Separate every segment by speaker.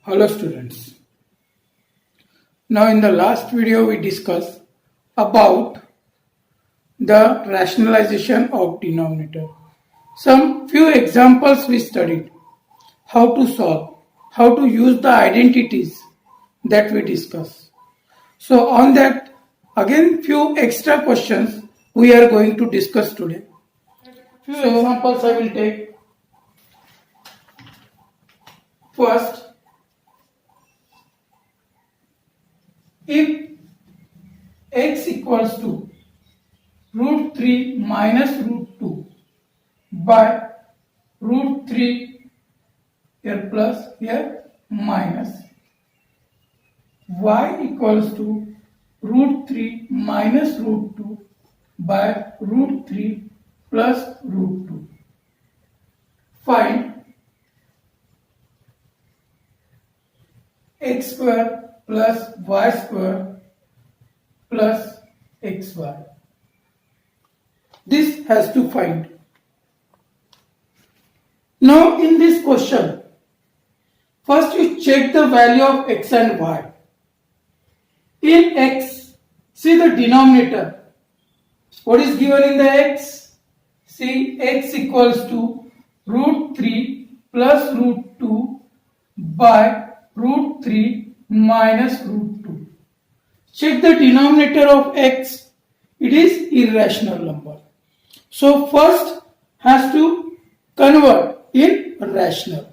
Speaker 1: Hello students. Now in the last video we discussed about the rationalization of denominator. Some few examples we studied. How to solve, how to use the identities that we discussed. So on that again few extra questions we are going to discuss today. Few examples I will take. First, if x equals to root 3 minus root 2 by root 3 here plus here minus y equals to root 3 minus root 2 by root 3 plus root 2. Find x square plus y square plus xy. This has to find. Now in this question, first you check the value of x and y. In x, see the denominator. What is given in the x? See x equals to root 3 plus root 2 by root 3 minus root 2. Check the denominator of x. It is irrational number. So first has to convert in rational.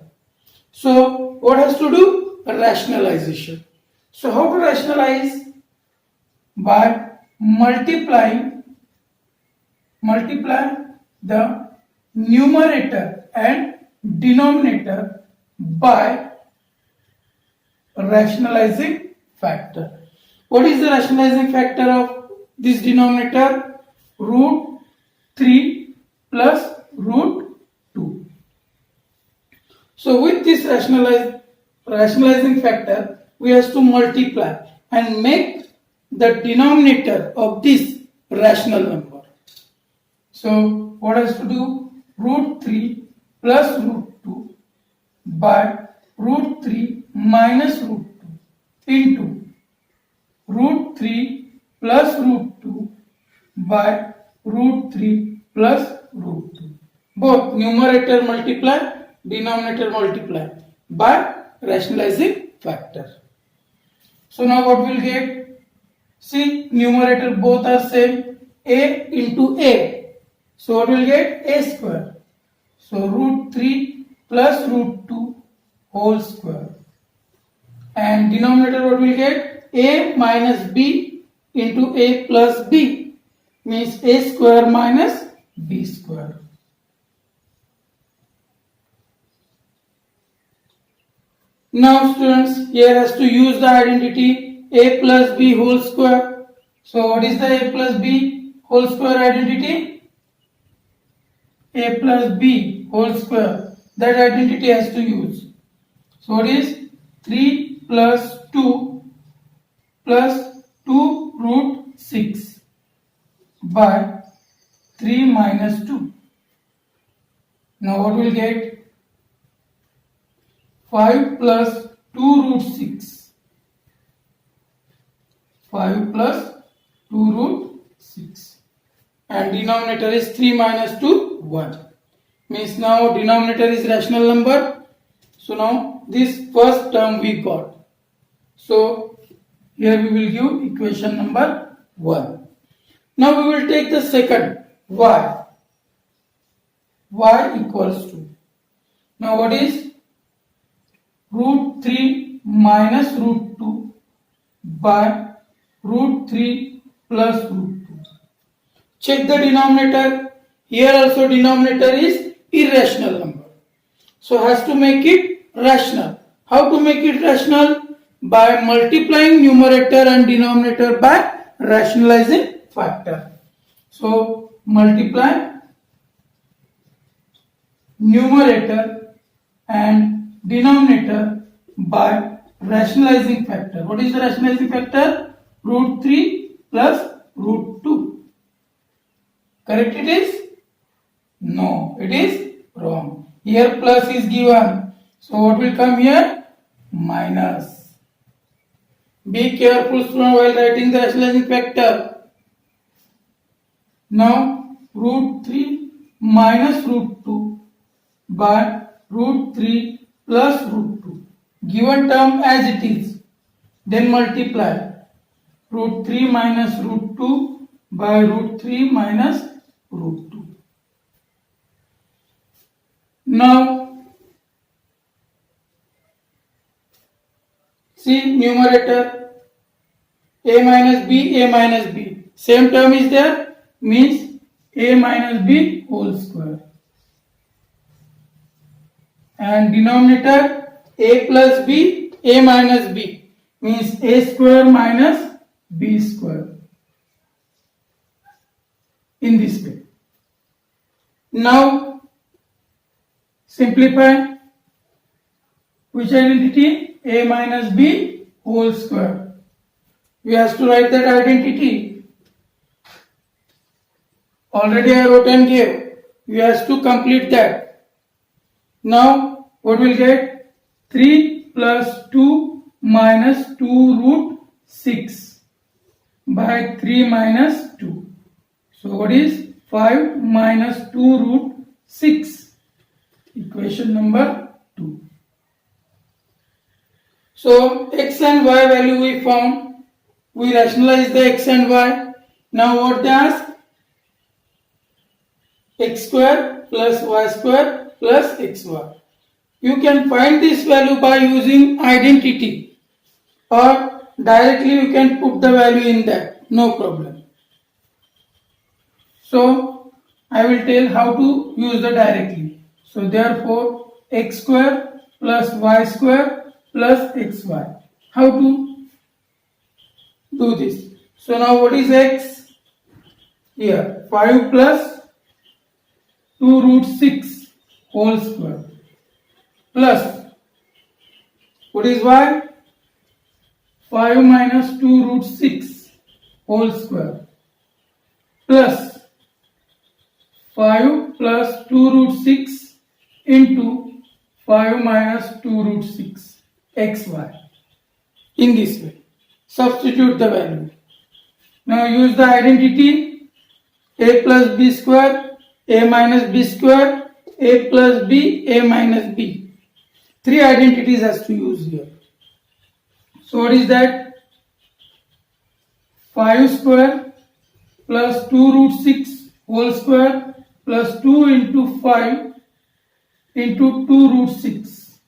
Speaker 1: So what has to do? Rationalization. So how to rationalize? By multiply the numerator and denominator by rationalizing factor. What is the rationalizing factor of this denominator? Root 3 plus root 2. So with this rationalizing factor, we have to multiply and make the denominator of this rational number. So what has to do? Root 3 plus root 2 by root 3 minus root 2 into root 3 plus root 2 by root 3 plus root 2. Both numerator multiply, denominator multiply by rationalizing factor. So now what we'll get? See, numerator both are same, a into a. So what we'll get? A square. So root 3 plus root 2 whole square. And denominator what we'll get? A minus b into a plus b. Means a square minus b square. Now students, here has to use the identity a plus b whole square. So what is the a plus b whole square identity? A plus b whole square. That identity has to use. So what is 3 plus 2 plus 2 root 6 by 3 minus 2. Now what will get? 5 plus 2 root 6. 5 plus 2 root 6. And denominator is 3 minus 2, 1. Means now denominator is rational number. So now this first term we got. So here we will give equation number 1. Now we will take the second, y. Y equals to. Now what is? Root 3 minus root 2 by root 3 plus root 2. Check the denominator. Here also denominator is irrational number. So has to make it rational. How to make it rational? By multiplying numerator and denominator by rationalizing factor. So multiply numerator and denominator by rationalizing factor. What is the rationalizing factor? Root 3 plus root 2. Correct it is? No, it is wrong. Here plus is given. So what will come here? minus. Be careful student while writing the rationalizing factor. Now root 3 minus root 2 by root 3 plus root 2. Given term as it is. Then multiply root 3 minus root 2 by root 3 minus root 2. Now see numerator a minus b. Same term is there, means a minus b whole square. And denominator a plus b, a minus b, means a square minus b square. In this way. Now simplify. Which identity? A minus b whole square. We have to write that identity. Already I wrote and gave. We have to complete that. Now what will get? 3 plus 2 minus 2 root 6 by 3 minus 2. So what is 5 minus 2 root 6? Equation number 2. So x and y value we found. We rationalize the x and y. Now what they ask? X square plus y square plus xy. You can find this value by using identity, or directly you can put the value in that, no problem. So I will tell how to use the directly. So therefore x square plus y square plus xy. How to do this? So now what is x? Here 5 plus 2 root 6 whole square plus what is y? 5 minus 2 root 6 whole square plus 5 plus 2 root 6 into 5 minus 2 root 6 xy. In this way. Substitute the value. Now use the identity a plus b square, a minus b square, a plus b, a minus b. 3 identities has to use here. So what is that? 5 square plus 2 root 6 whole square plus 2 into 5 into 2 root 6.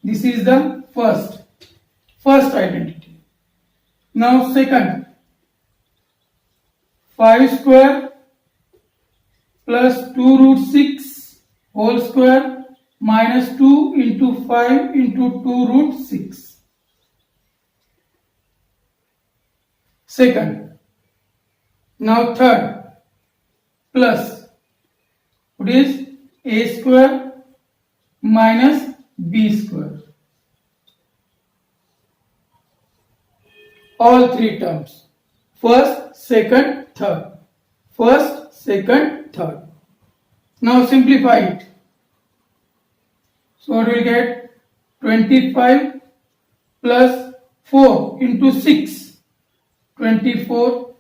Speaker 1: This is the first identity. Now second, 5 square plus 2 root 6 whole square minus 2 into 5 into 2 root 6. Second. Now third, plus what is a square minus b square. All 3 terms. First, second, third. First, second, third. Now simplify it. So what will get? 25 plus 4 into 6. 24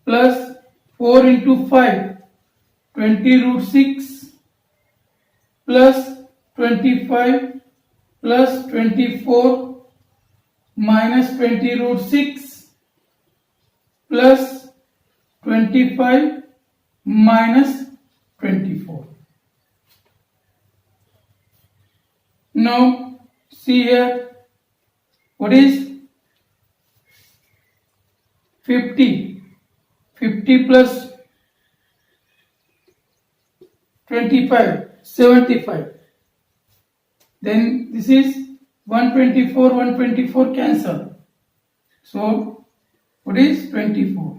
Speaker 1: plus 4 into 5. 20 root 6 plus 25 plus 24 minus 20 root 6 plus 25 minus 24. Now see here, what is 50? 50 plus 25, 75. Then this is 124 cancel. So what is 24?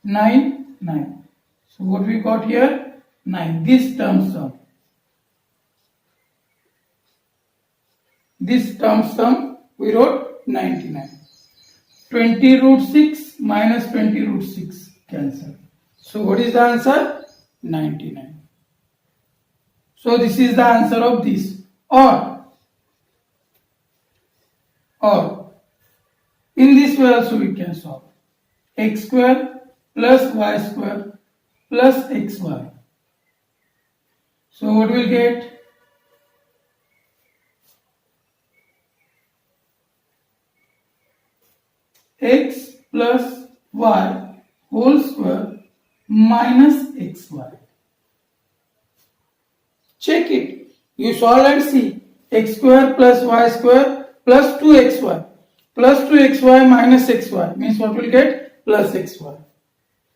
Speaker 1: 9. So what we got here? 9. This term sum. This term sum we wrote 99. 20 root 6 minus 20 root 6 cancel. So what is the answer? 99. So this is the answer of this. Or or in this way also we can solve. X square plus y square plus xy. So what we'll get? X plus y whole square minus xy. Check it. You solve and see. X square plus y square plus 2xy plus 2xy minus xy means what we'll get? Plus xy.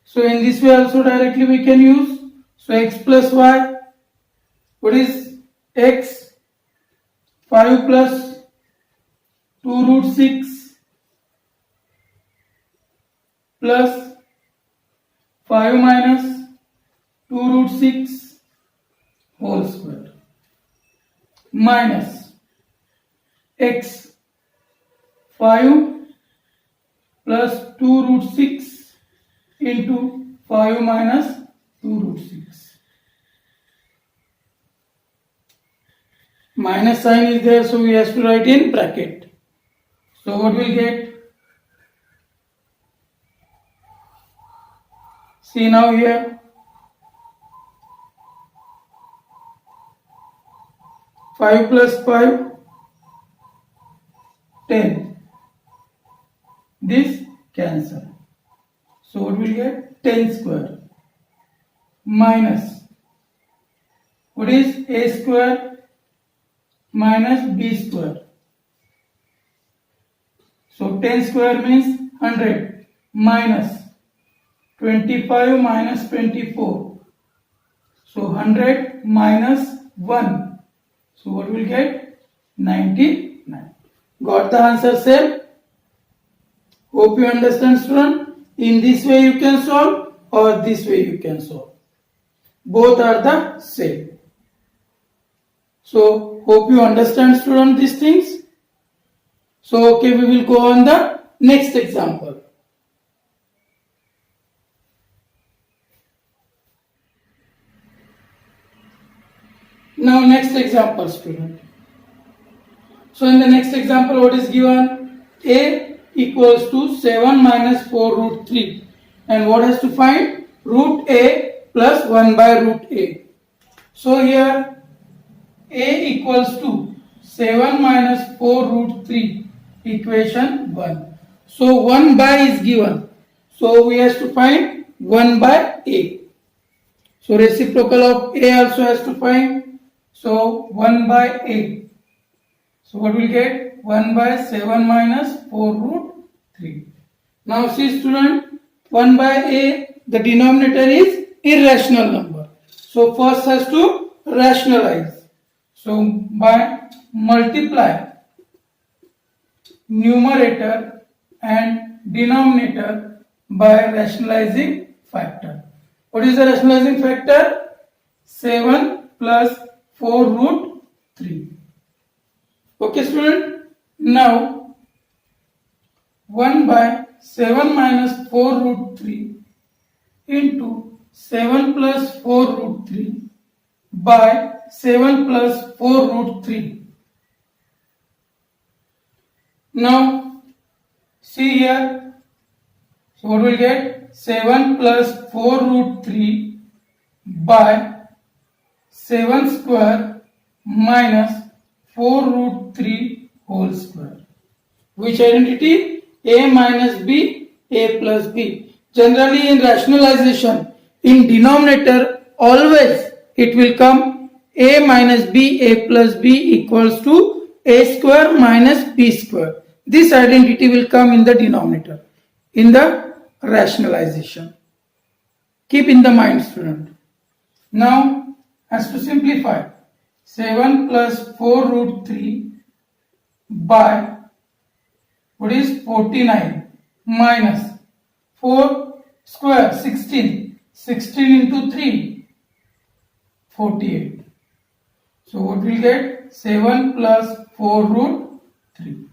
Speaker 1: So in this way also directly we can use. So x plus y, what is x? 5 plus 2 root 6 plus 5 minus 2 root 6 whole square minus x 5 plus 2 root 6 into 5 minus 2 root 6. Minus sign is there, so we have to write in bracket. So what we'll get? See now here. 5 plus 5, 10. This cancel. So what will get? 10 square minus, what is a square minus b square. So 10 square means 100 minus 25 minus 24. So 100 minus 1. So what will get? 99. Got the answer, sir? Hope you understand, student. In this way you can solve or this way you can solve. Both are the same. So hope you understand, student, these things. So okay, we will go on the next example. Now next example, student. So in the next example, what is given? A equals to 7 minus 4 root 3. And what has to find? Root A plus 1 by root A. So here A equals to 7 minus 4 root 3. Equation 1. So 1 by is given. So we have to find 1 by A. So reciprocal of A also has to find. So 1 by A. So what will get? 1 by 7 minus 4 root 3. Now see, student, 1 by A, the denominator is irrational number. So first has to rationalize. So by multiply numerator and denominator by rationalizing factor. What is the rationalizing factor? 7 plus 4 root 3. Okay, student. Now 1 by 7 minus 4 root 3 into 7 plus 4 root 3 by 7 plus 4 root 3. Now see here. So what will get? 7 plus 4 root 3 by 7 square minus 4 root 3 whole square. Which identity? A minus B, A plus B. Generally in rationalization, in denominator always it will come A minus B, A plus B equals to A square minus B square. This identity will come in the denominator, in the rationalization. Keep in the mind, student. Now, as to simplify, 7 plus 4 root 3 by, what is 49 minus 4 square 16. 16 into 3, 48. So what will get? 7 plus 4 root 3.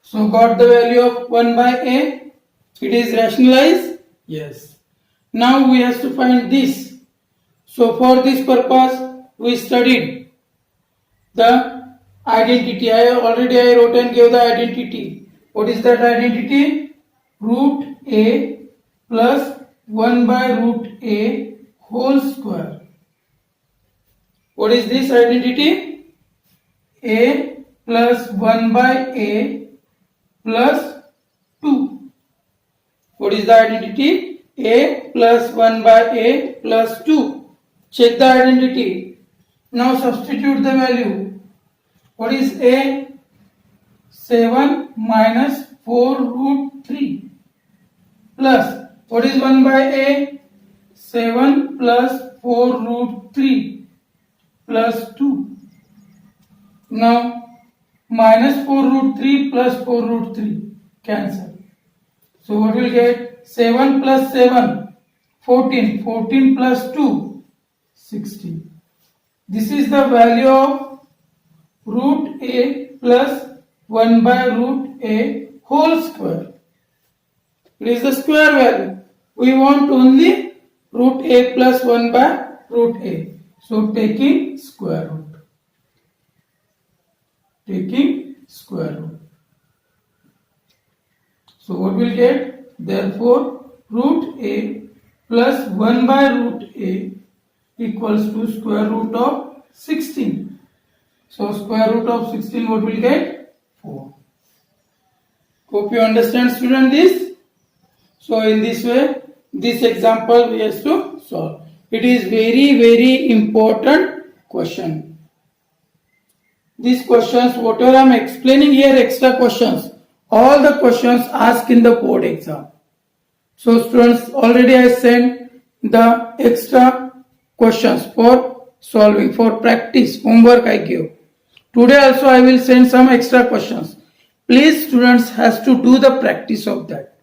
Speaker 1: So got the value of 1 by A. It is rationalized? Yes. Now we have to find this. So for this purpose we studied the identity. I wrote and gave the identity. What is that identity? Root a plus 1 by root a whole square. What is this identity? A plus 1 by a plus 2. What is the identity? A plus 1 by a plus 2. Check the identity. Now substitute the value. What is a? 7 minus 4 root 3 plus what is 1 by a? 7 plus 4 root 3 plus 2. Now minus 4 root 3 plus 4 root 3 cancel. So what will get? 7 plus 7 14. 14 plus 2 16. This is the value of root a plus 1 by root a whole square. It is the square value. We want only root a plus 1 by root a. So taking square root. Taking square root. So what will get? Therefore root a plus 1 by root a equals to square root of 16. So square root of 16 what will get? 4. Hope you understand, student, this. So in this way, this example we have to solve. It is very important question. These questions, whatever I am explaining here, extra questions, all the questions asked in the board exam. So students, already I sent the extra questions for solving, for practice, homework I give. Today also I will send some extra questions. Please students has to do the practice of that.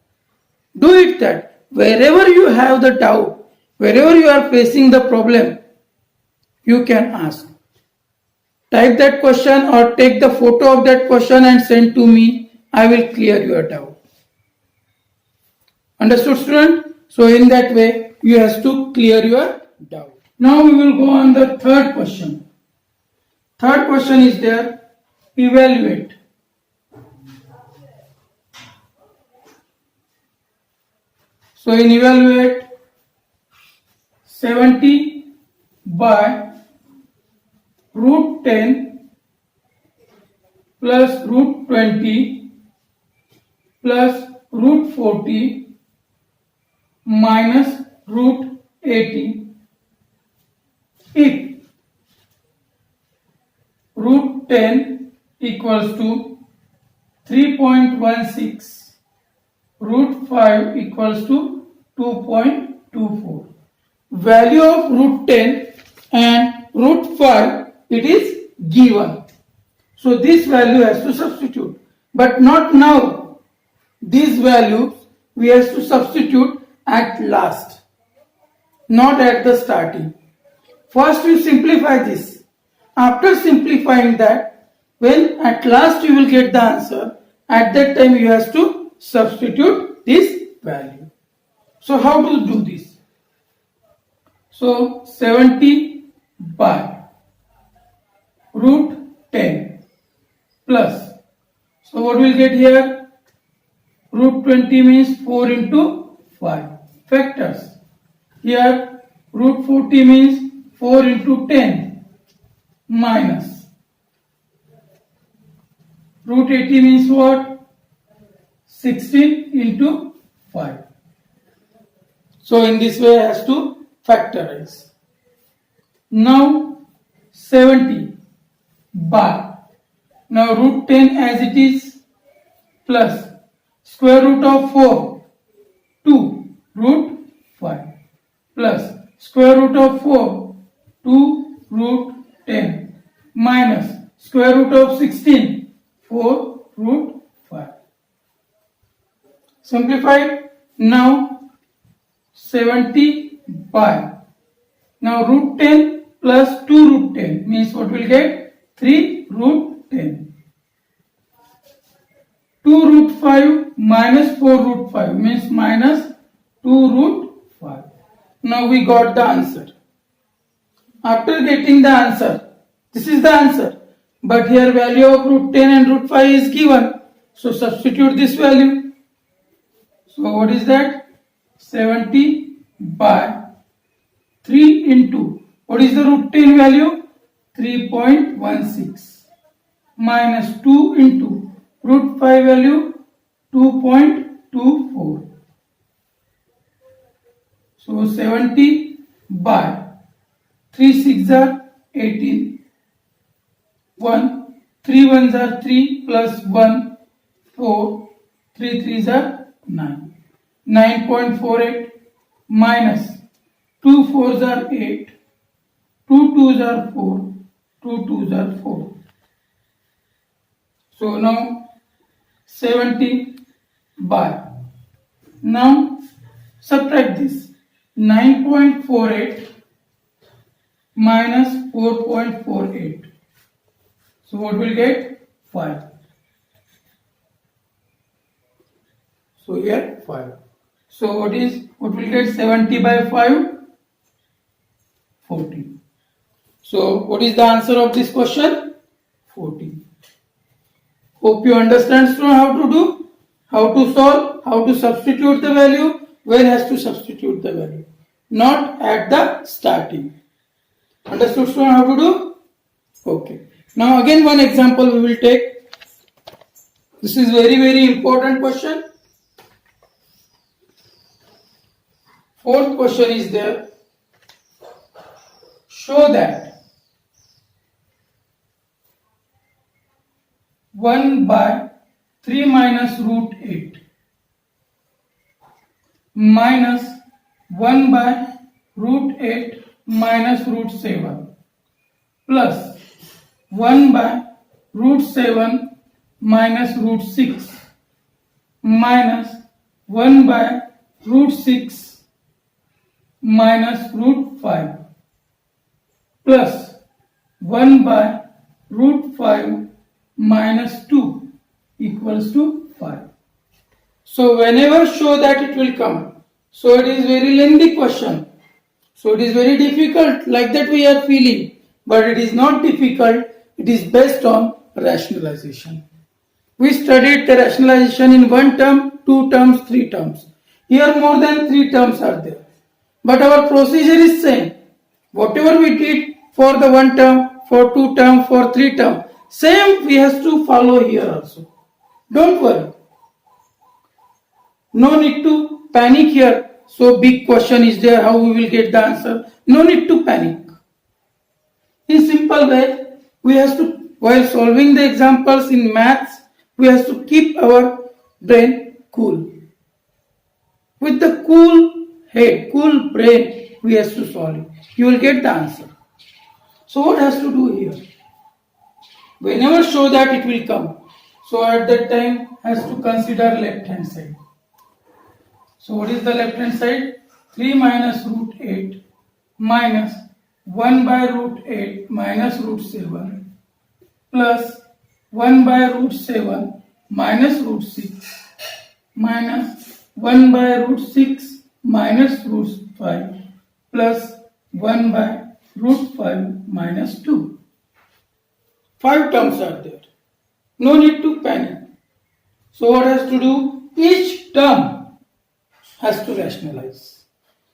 Speaker 1: Do it that wherever you have the doubt, wherever you are facing the problem, you can ask. Type that question or take the photo of that question and send to me. I will clear your doubt. Understood, student? So in that way, you have to clear your doubt. Now we will go on the third question. Third question is there, evaluate. So in evaluate, 70 by root 10 plus root 20 plus root 40 minus root 80 if root 10 equals to 3.16, root 5 equals to 2.24. Value of root 10 and root 5, it is given. So this value has to substitute. But not now. These values we have to substitute at last, not at the starting. First we simplify this. After simplifying that, when at last you will get the answer, at that time you have to substitute this value. So how to do this? So 70 by root 10 plus, so what we will get here? Root 20 means 4 into 5 factors. Here root 40 means 4 into 10 minus root 80 means what? 16 into 5. So in this way has to factorize. Now 70 by, now root 10 as it is plus square root of 4 2 root 5 plus square root of 4 2 root 10 minus square root of 16 4 root 5. Simplified. Now 70 by, now root 10 plus 2 root 10 means what will get? 3 root 10. 2 root 5 minus 4 root 5 means minus 2 root 5. Now we got the answer. After getting the answer, this is the answer. But here value of root 10 and root 5 is given. So substitute this value. So what is that? 70 by 3 into, what is the root 10 value? 3.16 minus 2 into root 5 value 2.24. So 70 by 3 6 are 18. 3 1s are 3 plus 1 4, 3 3s are 9. 9.48 minus 2 4s are 8, 2 2s are 4, 2 2s are 4. So now 70 by, now subtract this, 9.48 minus 4.48. So what will get? 5. So here 5. So what will get 70 by 5? 40. So what is the answer of this question? 40. Hope you understand, student, how to do, how to solve, how to substitute the value, where has to substitute the value, not at the starting. Understood, student, how to do? Okay. Now again one example we will take. This is very important question. Fourth question is there. Show that 1 by 3 minus root 8 minus 1 by root 8 minus root 7 plus 1 by root 7 minus root 6 minus 1 by root 6 minus root 5 plus 1 by root 5 minus 2 equals to 5. So whenever show that it will come. So it is very lengthy question. So it is very difficult, like that we are feeling. But it is not difficult. It is based on rationalization. We studied the rationalization in 1 term, 2 terms, 3 terms. Here more than 3 terms are there. But our procedure is same. Whatever we did for the 1 term, for 2 term, for 3 term, same we have to follow here also. Don't worry. No need to panic here. So big question is there, how we will get the answer. No need to panic. In simple way, we have to, while solving the examples in maths, we have to keep our brain cool. With the cool head, cool brain, we have to solve it. You will get the answer. So what has to do here? Whenever show that it will come. So at that time has to consider left hand side. So what is the left hand side? 3 minus root 8 minus 1 by root 8 minus root 7 plus 1 by root 7 minus root 6 minus 1 by root 6 minus root 5 plus 1 by root 5 minus 2. 5 terms are there. No need to panic. So what has to do? Each term has to rationalize.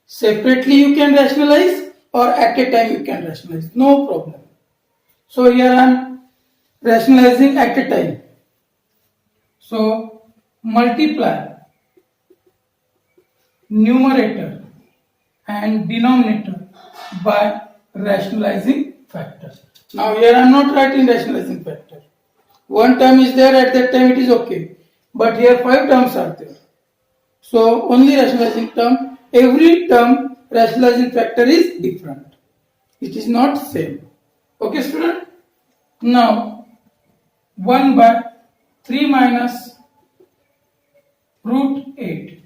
Speaker 1: Separately you can rationalize or at a time you can rationalize. No problem. So here I am rationalizing at a time. So multiply numerator and denominator by rationalizing factor. Now here I am not writing rationalizing factor. 1 term is there, at that time it is okay. But here 5 terms are there. So only rationalizing term. Every term rationalizing factor is different. It is not same. Okay student? Now 1 by 3 minus root 8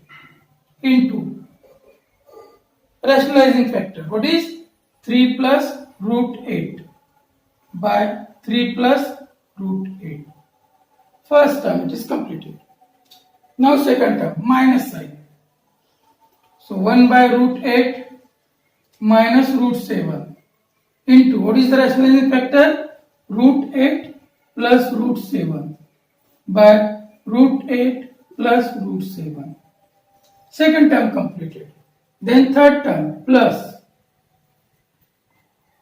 Speaker 1: into rationalizing factor. What is? 3 plus root 8 by 3 plus root 8. First term it is completed. Now second term, minus sign. So 1 by root 8 minus root 7 into, what is the rationalizing factor? Root 8 plus root 7 by root 8 plus root 7. Second term completed. Then third term plus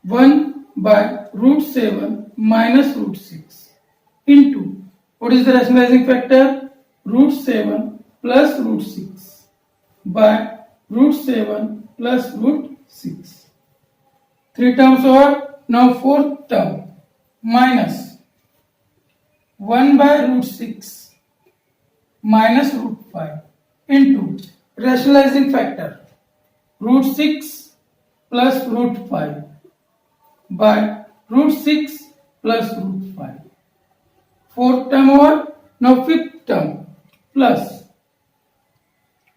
Speaker 1: 1 by root 7 minus root 6 into, what is the rationalizing factor? Root 7 plus root 6 by root 7 plus root 6. 3 terms over. Now fourth term minus 1 by root 6 minus root 5 into rationalizing factor root 6 plus root 5 by root 6 plus root 5. Fourth term over. Now fifth term plus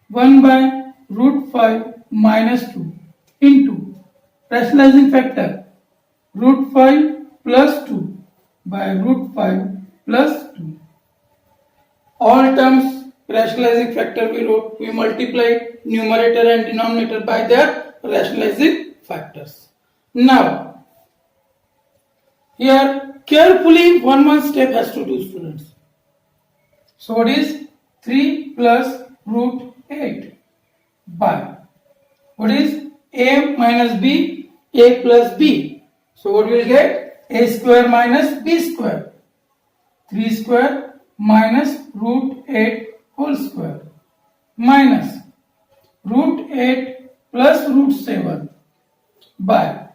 Speaker 1: 1 by root 5 minus 2 into rationalizing factor root 5 plus 2 by root 5 plus 2. All terms rationalizing factor we multiply numerator and denominator by their rationalizing factors. Now, here carefully one step has to do, students. So what is 3 plus root 8 by, what is a minus b, a plus b. So what we will get? A square minus b square. 3 square minus root 8 whole square minus root 8 plus root 7 by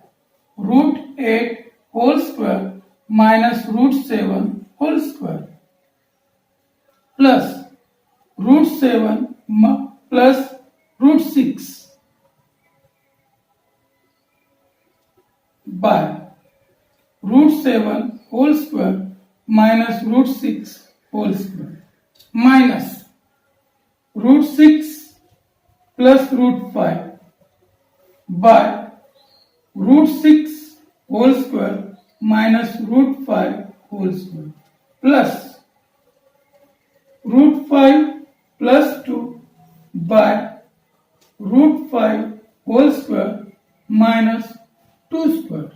Speaker 1: root 8 whole square minus root 7 whole square plus root 7 plus root 6 by root 7 whole square minus root 6 whole square minus root 6 plus root 5 by root 6 whole square minus root 5 whole square plus root 5 plus 2 by root 5 whole square minus 2 square.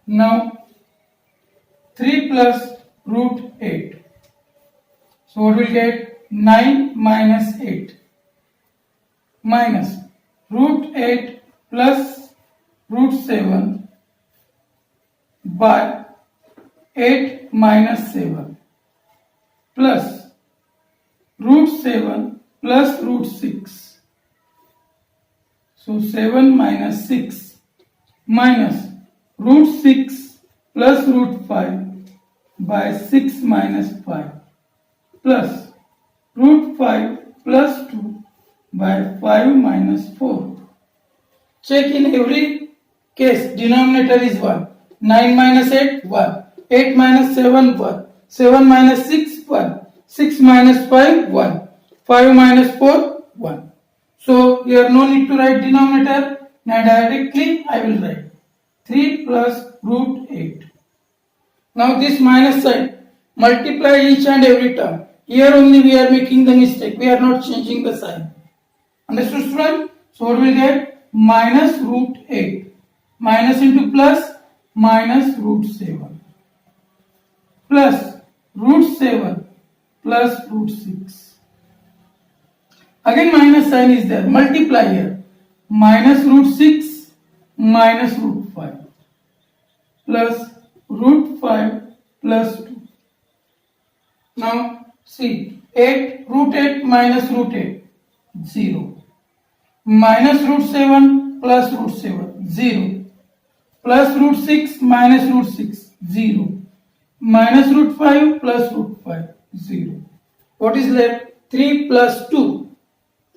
Speaker 1: Now 3 plus root 8. So what we will get? 9 minus 8 minus root 8 plus root 7 by 8 minus 7 plus root 7 plus root 6. So 7 minus 6 minus root 6 plus root 5 by 6 minus 5 plus root 5 plus 2 by 5 minus 4. Check in every case denominator is 1. 9 minus 8 1. 8 minus 7 1. 7 minus 6 1. 6 minus 5 1. 5 minus 4 1. So here no need to write denominator. Now directly I will write 3 plus root 8. Now this minus sign, multiply each and every term. Here only we are making the mistake. We are not changing the sign. Understood, student? So what we will get? Minus root 8. Minus into plus, minus root 7. Plus root 7 plus root 6. Again minus sign is there. Multiply here. Minus root 6 minus root 5 plus root 5 plus 2. Now see, 8 root 8 minus root 8 0 minus root 7 plus root 7 0 plus root 6 minus root 6 0 minus root 5 plus root 5 0. What is left? 3 plus 2.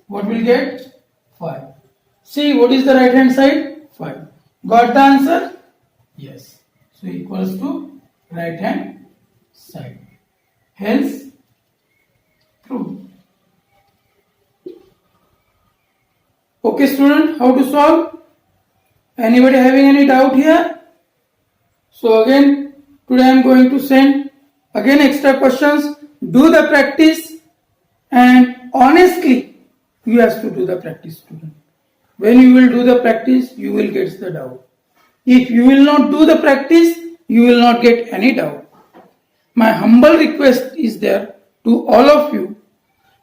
Speaker 1: What will get? 5. See, what is the right hand side? 5. Got the answer? Yes. So equals to right hand side. Hence true. Okay student, how to solve? Anybody having any doubt here? So again, today I am going to send again extra questions. Do the practice and honestly you have to do the practice, student. When you will do the practice, you will get the doubt. If you will not do the practice, you will not get any doubt. My humble request is there to all of you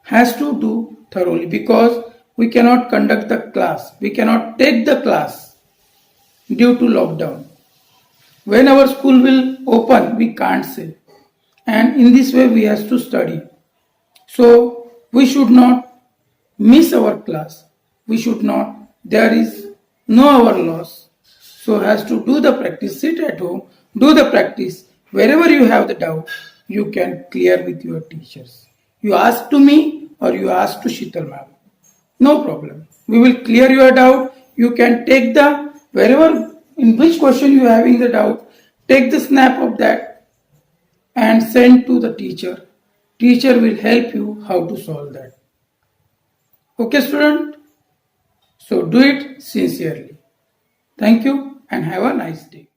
Speaker 1: has to do thoroughly, because we cannot conduct the class, we cannot take the class due to lockdown. When our school will open, we can't say. And in this way, we have to study. So we should not miss our class. We should not, there is no our loss. So has to do the practice, sit at home, do the practice. Wherever you have the doubt, you can clear with your teachers. You ask to me or you ask to Sheetal ma'am. No problem. We will clear your doubt. You can take the, wherever, in which question you are having the doubt, take the snap of that and send to the teacher. Teacher will help you how to solve that. Okay, student? So do it sincerely. Thank you and have a nice day.